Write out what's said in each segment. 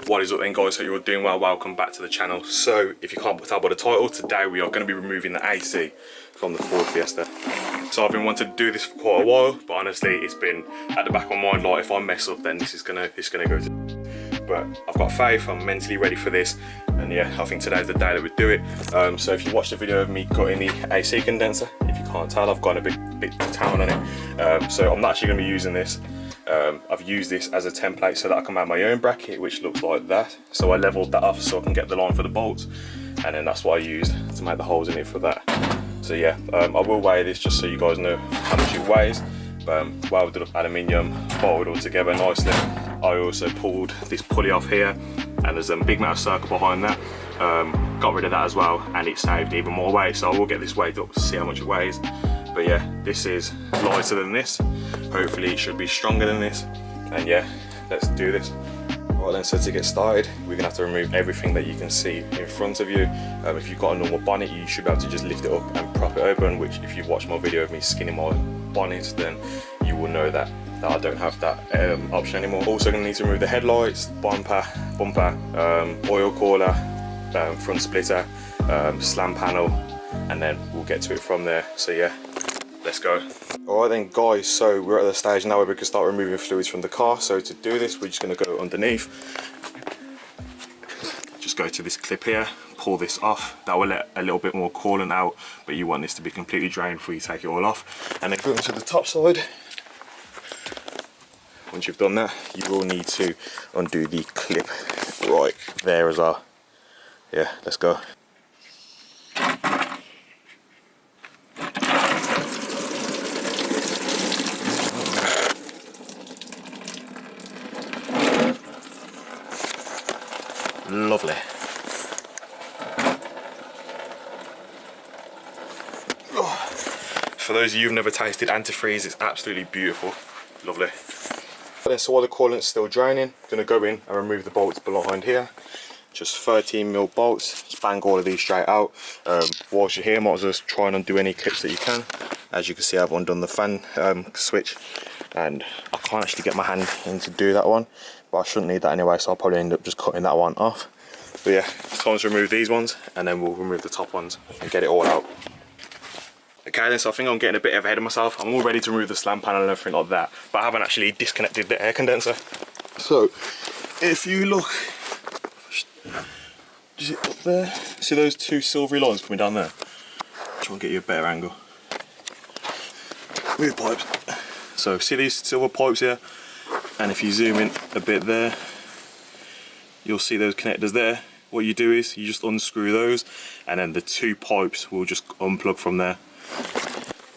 What is up then guys, hope you're all doing well. Welcome back to the channel. So if you can't tell by the title, today we are going to be removing the AC from the Ford Fiesta. So I've been wanting to do this for quite a while, but honestly it's been at the back of my mind, like if I mess up then this is gonna go to. But I've got faith, I'm mentally ready for this, and yeah, I think today's the day that we do it. So if you watch the video of me cutting the AC condenser, if you can't tell, I've gone a bit to town on it. So I'm not actually going to be using this. I've used this as a template so that I can make my own bracket, which looks like that. So I leveled that off so I can get the line for the bolts, and then that's what I used to make the holes in it for that. So yeah, I will weigh this just so you guys know how much it weighs. Welded up aluminium, bolted all together nicely. I also pulled this pulley off here, and there's a big metal circle behind that. Got rid of that as well, and it saved even more weight, so I will get this weighed up to see how much it weighs. But yeah, this is lighter than this. Hopefully it should be stronger than this, and yeah, let's do this. Right then, so to get started, we're gonna have to remove everything that you can see in front of you. If you've got a normal bonnet, you should be able to just lift it up and prop it open, which if you've watched my video of me skinning my bonnet, then you will know that I don't have that option anymore. Also gonna need to remove the headlights, bumper, oil cooler, front splitter, slam panel, and then we'll get to it from there. So yeah, let's go. Alright then guys, so we're at the stage now where we can start removing fluids from the car. So to do this, we're just going to go underneath, just go to this clip here, pull this off. That will let a little bit more coolant out, but you want this to be completely drained before you take it all off. And then go to the top side. Once you've done that, you will need to undo the clip right there as well. Yeah, let's go. Lovely. For those of you who've never tasted antifreeze, it's absolutely beautiful. Lovely. So while the coolant's still draining, I'm going to go in and remove the bolts behind here. Just 13mm bolts, just bang all of these straight out. Whilst you're here, might as well try and undo any clips that you can. As you can see, I've undone the fan switch, and I can't actually get my hand in to do that one, but I shouldn't need that anyway, so I'll probably end up just cutting that one off. But yeah, it's time to remove these ones, and then we'll remove the top ones and get it all out. Okay then, so I think I'm getting a bit ahead of myself. I'm all ready to remove the slam panel and everything like that, but I haven't actually disconnected the air condenser. So if you look, is it up there? See those two silvery lines coming down there? Try and get you a better angle. Move pipes. So see these silver pipes here, and if you zoom in a bit there, you'll see those connectors there. What you do is you just unscrew those, and then the two pipes will just unplug from there.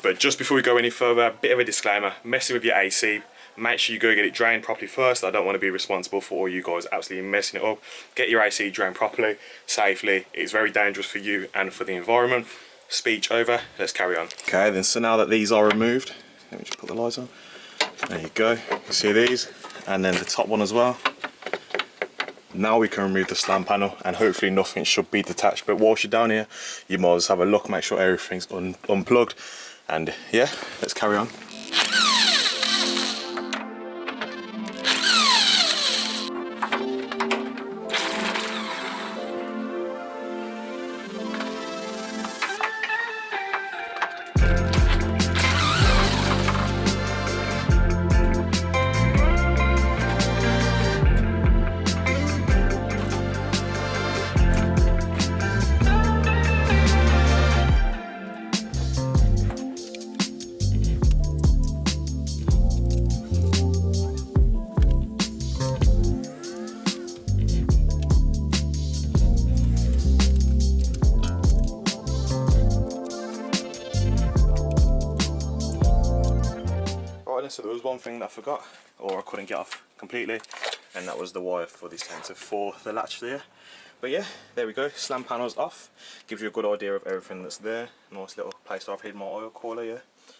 But just before we go any further, a bit of a disclaimer: messing with your AC, make sure you go get it drained properly first. I don't want to be responsible for all you guys absolutely messing it up. Get your AC drained properly, safely. It's very dangerous for you and for the environment. Speech over, let's carry on. Okay then, so now that these are removed, let me just put the lights on. There you go, you can see these, and then the top one as well. Now we can remove the slam panel, and hopefully nothing should be detached. But whilst you're down here, you might as well have a look, make sure everything's unplugged, and yeah, let's carry on. So there was one thing that I forgot, or I couldn't get off completely, and that was the wire for this sensor for the latch there. But yeah, there we go, slam panels off. Gives you a good idea of everything that's there. Nice little place I've hid my oil cooler, yeah.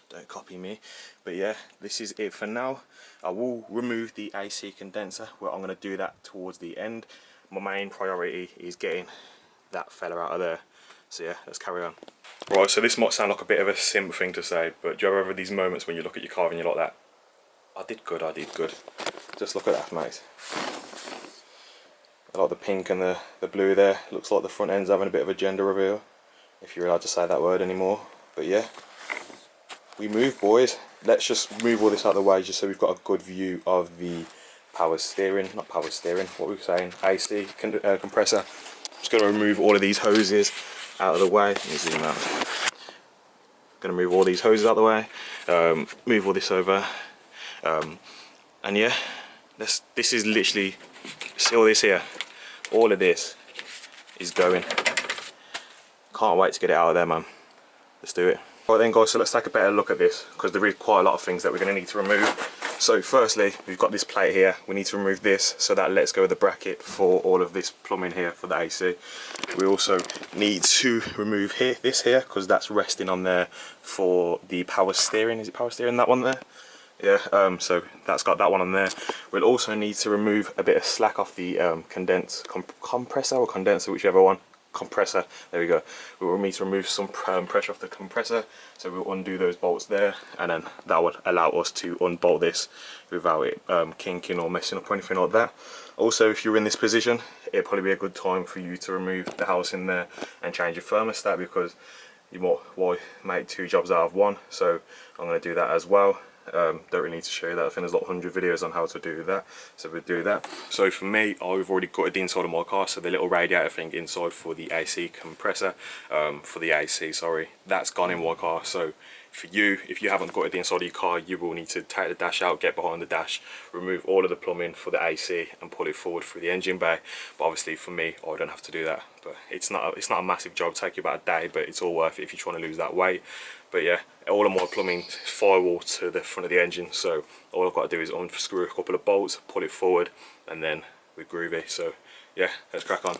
Don't copy me. But yeah, this is it for now. I will remove the AC condenser, where I'm going to do that towards the end. My main priority is getting that fella out of there. So yeah, let's carry on. Right, so this might sound like a bit of a simple thing to say, but do you ever have these moments when you look at your car and you're like that? I did good, I did good. Just look at that, mate. I like the pink and the blue there. Looks like the front end's having a bit of a gender reveal, if you're allowed to say that word anymore. But yeah, we move, boys. Let's just move all this out of the way just so we've got a good view of the power steering, not power steering, what were we saying, AC compressor. I'm just going to remove all of these hoses out of the way. Let me zoom out. Going to move all these hoses out of the way, move all this over, and yeah, this is literally, see all this here, all of this is going. Can't wait to get it out of there, man. Let's do it. Right then, guys, so let's take a better look at this, because there is quite a lot of things that we're going to need to remove. So firstly, we've got this plate here. We need to remove this, so that lets go of the bracket for all of this plumbing here for the AC. We also need to remove this here, because that's resting on there for the power steering. Is it power steering, that one there? Yeah, so that's got that one on there. We'll also need to remove a bit of slack off the compressor or condenser, whichever one. Compressor, there we go. We will need to remove some pressure off the compressor, so we'll undo those bolts there, and then that would allow us to unbolt this without it kinking or messing up or anything like that. Also, if you're in this position, it'd probably be a good time for you to remove the house in there and change your thermostat, because you might make two jobs out of one. So I'm going to do that as well. Don't really need to show you that. I think there's like 100 videos on how to do that, so we'll do that. So for me, I've already gutted the inside of my car, so the little radiator thing inside for the AC compressor, for the AC, sorry, that's gone in my car. So for you, if you haven't gutted the inside of your car, you will need to take the dash out, get behind the dash, remove all of the plumbing for the AC and pull it forward through the engine bay. But obviously for me, I don't have to do that. But it's not a massive job, take you about a day, but it's all worth it if you're trying to lose that weight. But yeah, all of my plumbing firewall to the front of the engine, so all I've got to do is unscrew a couple of bolts, pull it forward, and then we're groovy. So yeah, let's crack on.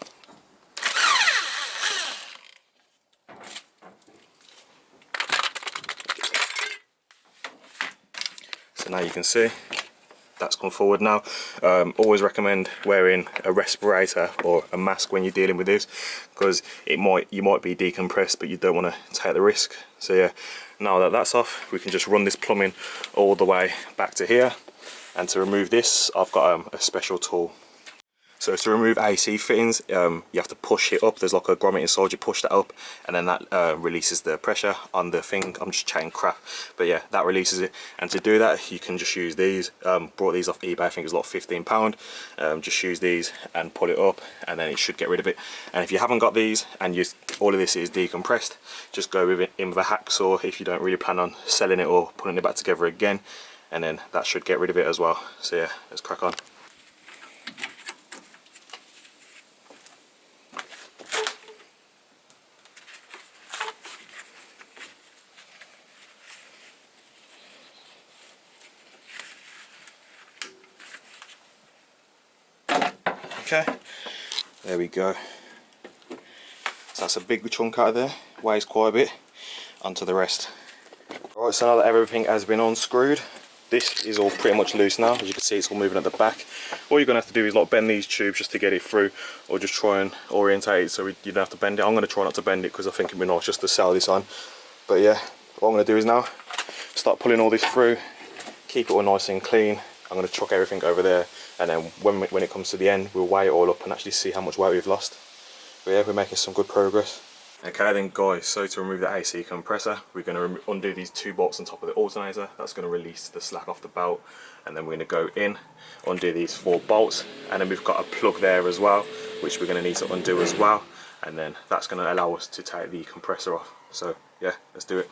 So now you can see that's gone forward now. Always recommend wearing a respirator or a mask when you're dealing with this, because you might be decompressed, but you don't want to take the risk. So yeah, now that that's off, we can just run this plumbing all the way back to here. And to remove this, I've got a special tool. So to remove AC fittings, you have to push it up. There's like a grommet inside, you push that up, and then that releases the pressure on the thing. I'm just chatting crap, but yeah, that releases it. And to do that, you can just use these. Brought these off eBay, I think it's like £15. Just use these and pull it up, and then it should get rid of it. And if you haven't got these, and all of this is decompressed, just go in with a hacksaw if you don't really plan on selling it or putting it back together again, and then that should get rid of it as well. So yeah, let's crack on. Okay, there we go. So that's a big chunk out of there, weighs quite a bit, onto the rest. Right, so now that everything has been unscrewed, this is all pretty much loose now. As you can see, it's all moving at the back. All you're going to have to do is like bend these tubes just to get it through, or just try and orientate it so you don't have to bend it. I'm going to try not to bend it because I think it'd be nice just to sell this on. But yeah, what I'm going to do is now start pulling all this through, keep it all nice and clean. I'm going to chuck everything over there, and then when it comes to the end, we'll weigh it all up and actually see how much weight we've lost. But yeah, we're making some good progress. Okay then guys, so to remove the AC compressor, we're going to undo these two bolts on top of the alternator. That's going to release the slack off the belt, and then we're going to go in, undo these 4 bolts, and then we've got a plug there as well, which we're going to need to undo as well, and then that's going to allow us to take the compressor off. So yeah, let's do it.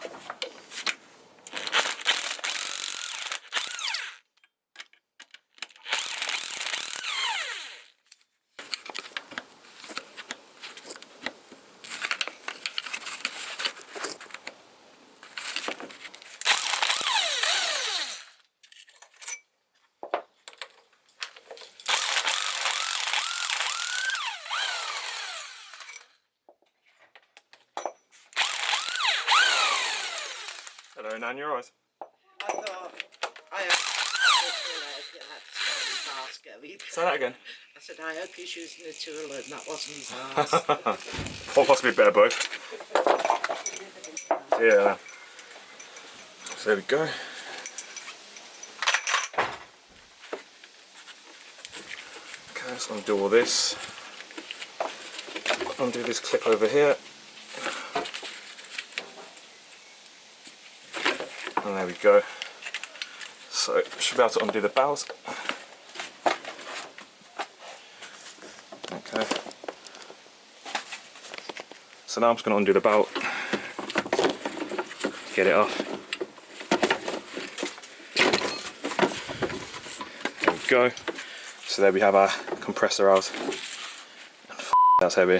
Hello, Nan, your eyes. I thought I had Say that again. I said, I hope he's using a tool and that wasn't his arse. Or possibly a bit of both. So yeah, so there we go. Okay, So undo all this. Undo this clip over here. And there we go. So should be able to undo the bowels. Okay. So now I'm just going to undo the belt. Get it off. There we go. So there we have our compressor out. And that's heavy.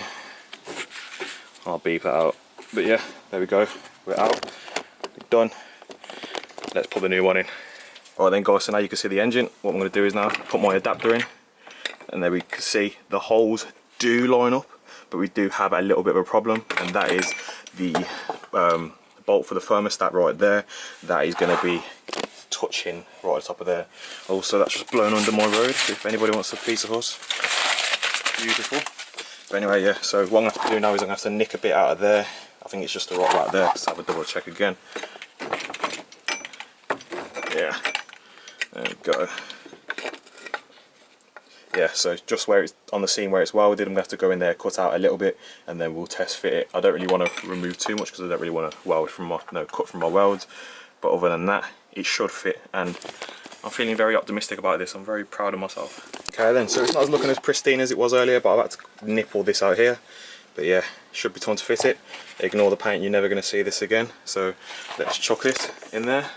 I'll beep that out. But yeah, there we go. We're out. We're done. Let's put the new one in. Alright then guys, so now you can see the engine. What I'm going to do is now put my adapter in. And there we can see the holes do line up. But we do have a little bit of a problem. And that is the bolt for the thermostat right there. That is going to be touching right at the top of there. Also, that's just blown under my road. If anybody wants a piece of us, beautiful. But anyway, yeah. So what I'm going to have to do now is I'm going to have to nick a bit out of there. I think it's just the right there. Let's have a double check again. Yeah. There we go. Yeah. So just where it's on the seam where it's welded, I'm going to have to go in there, cut out a little bit, and then we'll test fit it. I don't really want to remove too much because I don't really want to cut from my welds. But other than that, it should fit, and I'm feeling very optimistic about this. I'm very proud of myself. Okay then, so it's not looking as pristine as it was earlier, but I've had to nip all this out here. But yeah, should be time to fit it. Ignore the paint, you're never going to see this again. So let's chuck this in there,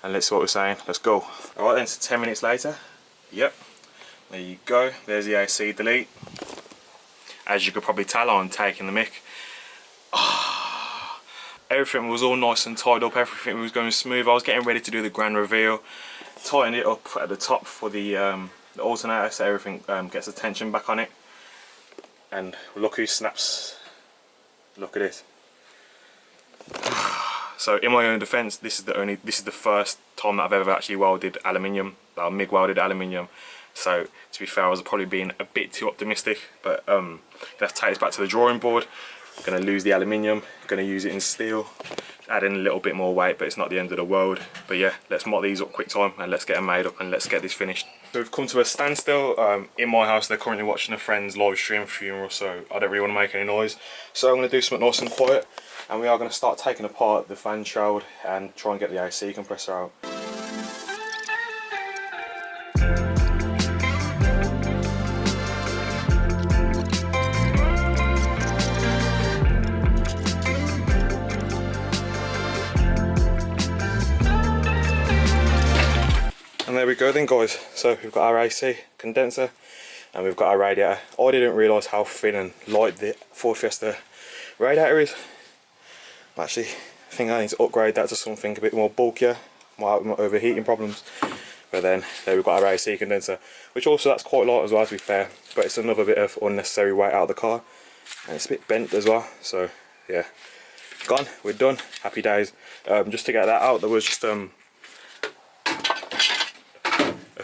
and let's see what we're saying. Let's go. Alright then, so 10 minutes later. Yep, there you go. There's the AC delete. As you could probably tell, I'm taking the mick. Everything was all nice and tied up, everything was going smooth. I was getting ready to do the grand reveal, tightened it up at the top for the alternator so everything gets the tension back on it. And look who snaps. Look at it. So in my own defence, this is the first time that I've ever actually welded aluminium, MIG welded aluminium. So to be fair, I was probably being a bit too optimistic, but let's take this back to the drawing board. Going to lose the aluminium, going to use it in steel, add in a little bit more weight, but it's not the end of the world. But yeah, let's mock these up quick time and let's get them made up and let's get this finished. So we've come to a standstill. In my house, they're currently watching a friend's live stream funeral, so I don't really want to make any noise. So I'm going to do something nice and quiet, and we are going to start taking apart the fan shroud and try and get the AC compressor out. And there we go then guys, so we've got our AC condenser and we've got our radiator. I didn't realise how thin and light the Ford Fiesta radiator is. Actually, I think I need to upgrade that to something a bit more bulkier, might have my overheating problems. But then there we've got our AC condenser, which also that's quite light as well to be fair, but it's another bit of unnecessary weight out of the car. And it's a bit bent as well, so yeah. Gone, we're done, happy days. Just to get that out, there was just a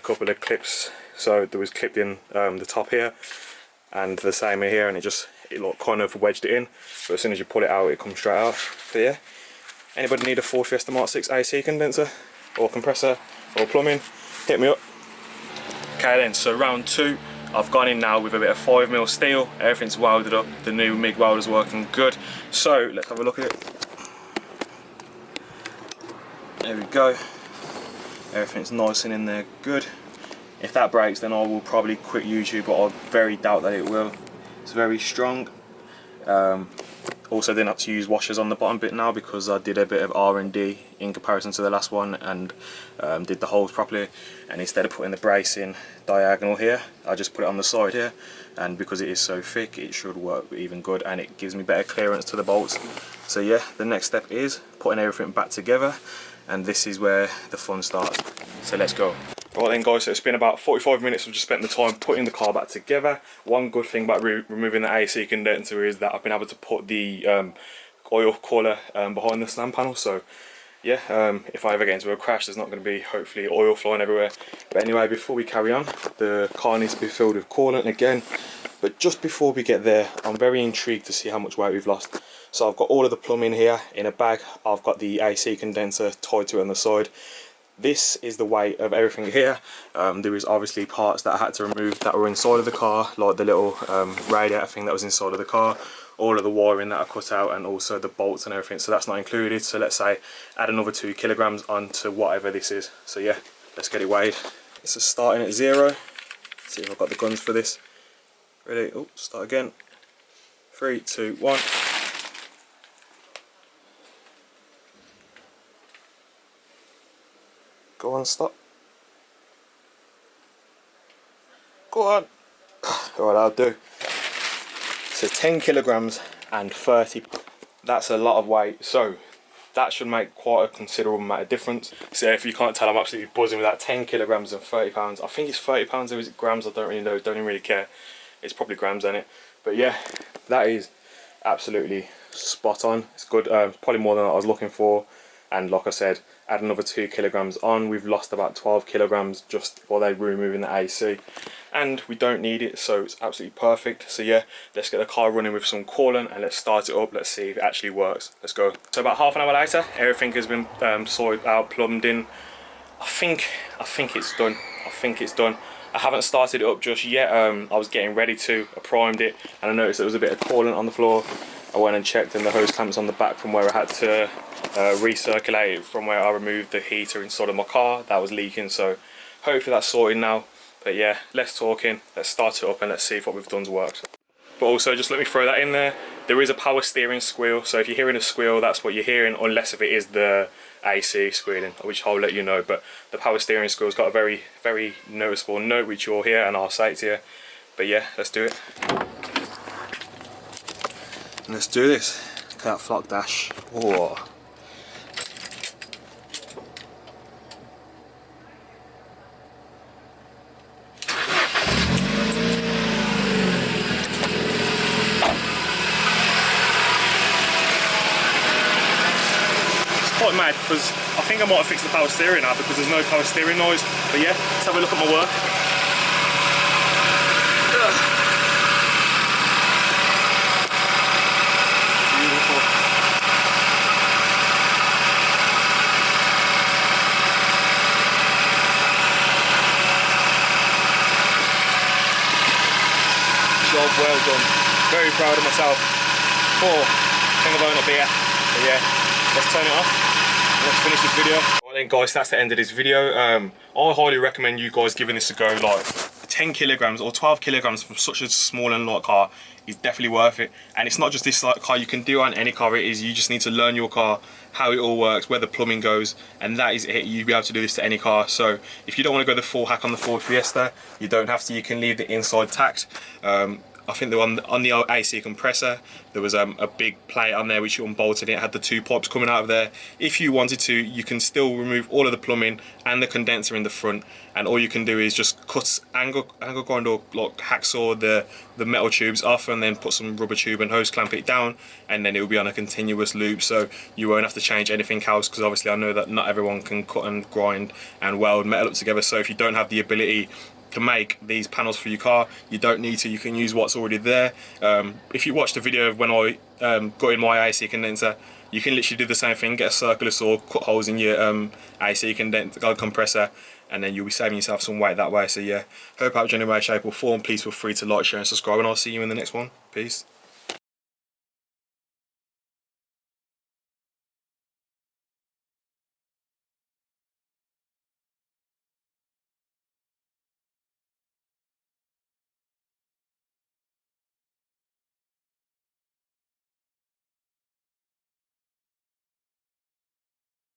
couple of clips, so there was clipped in the top here and the same here, and it like kind of wedged it in, but as soon as you pull it out it comes straight out. So yeah, anybody need a Ford Fiesta Mark 6 AC condenser or compressor or plumbing, hit me up. Okay then, so round 2, I've gone in now with a bit of 5mm steel, everything's welded up, the new MIG welder's working good. So let's have a look at it. There we go. Everything's nice and in there good. If that breaks, then I will probably quit YouTube, but I very doubt that it will. It's very strong. Also didn't have to use washers on the bottom bit now because I did a bit of R&D in comparison to the last one and did the holes properly, and instead of putting the brace in diagonal here, I just put it on the side here, and because it is so thick it should work even good and it gives me better clearance to the bolts. So yeah, the next step is putting everything back together, and this is where the fun starts. So let's go. Right then guys, so it's been about 45 minutes. I've just spent the time putting the car back together. One good thing about removing the AC condenser is that I've been able to put the oil cooler behind the slam panel. So yeah, if I ever get into a crash, there's not going to be hopefully oil flying everywhere. But anyway, before we carry on, the car needs to be filled with coolant again. But just before we get there, I'm very intrigued to see how much weight we've lost. So I've got all of the plumbing here in a bag. I've got the AC condenser tied to it on the side. this is the weight of everything here. There is obviously parts that I had to remove that were inside of the car, like the little radiator thing that was inside of the car, all of the wiring that I cut out, and also the bolts and everything, so that's not included. So let's say add another 2 kilograms onto whatever this is. So yeah, let's get it weighed. So starting at 0, see if I've got the guns for this. Ready? Oh, start again. 3, 2, 1. Go on, stop. Go on. Alright, I'll do. So 10 kilograms and 30. That's a lot of weight. So that should make quite a considerable amount of difference. So if you can't tell, I'm absolutely buzzing with that. 10 kilograms and 30 pounds. I think it's 30 pounds or is it grams? I don't really know. Don't even really care. It's probably grams, isn't it? But yeah, that is absolutely spot on. It's good. Probably more than I was looking for. And like I said, add another 2 kilograms on. We've lost about 12 kilograms just while they're removing the AC. And we don't need it, so it's absolutely perfect. So yeah, let's get the car running with some coolant and let's start it up. Let's see if it actually works. Let's go. So about half an hour later, everything has been sorted out, plumbed in. I think it's done. I think it's done. I haven't started it up just yet. I was getting ready to. I primed it and I noticed there was a bit of coolant on the floor. I went and checked, and the hose clamps on the back from where I had to recirculate it from where I removed the heater inside of my car. That was leaking, so hopefully that's sorted now. But yeah, less talking, let's start it up and let's see if what we've done's worked. But also, just let me throw that in there, there is a power steering squeal, so if you're hearing a squeal, that's what you're hearing, unless if it is the AC squealing, which I'll let you know. But the power steering squeal's got a very, very noticeable note, which you'll hear, and I'll say it to you. But yeah, let's do it. Let's do this. Look at that flock dash. Oh. Quite mad because I think I might have fixed the power steering now because there's no power steering noise. But yeah, let's have a look at my work. Beautiful. Job well done. Very proud of myself. Oh, I think I've owned a beer. But yeah, let's turn it off. Let's finish this video. Well then guys, that's the end of this video. I highly recommend you guys giving this a go. Like 10 kilograms or 12 kilograms from such a small and light car is definitely worth it. And it's not just this like car, you can do on any car it is. You just need to learn your car, how it all works, where the plumbing goes, and that is it. You'll be able to do this to any car. So if you don't want to go the full hack on the Ford Fiesta, you don't have to. You can leave the inside tacked. I think on the old AC compressor, there was a big plate on there which you unbolted. It had the 2 pipes coming out of there. If you wanted to, you can still remove all of the plumbing and the condenser in the front, and all you can do is just cut angle grind or like hacksaw the metal tubes off, and then put some rubber tube and hose clamp it down, and then it will be on a continuous loop, so you won't have to change anything else, because obviously I know that not everyone can cut and grind and weld metal up together. So if you don't have the ability to make these panels for your car, you don't need to. You can use what's already there. If you watch the video of when I got in my AC condenser, you can literally do the same thing, get a circular saw, cut holes in your AC compressor, and then you'll be saving yourself some weight that way. So yeah, hope I helped you in any way, shape or form. Please feel free to like, share and subscribe, and I'll see you in the next one. Peace.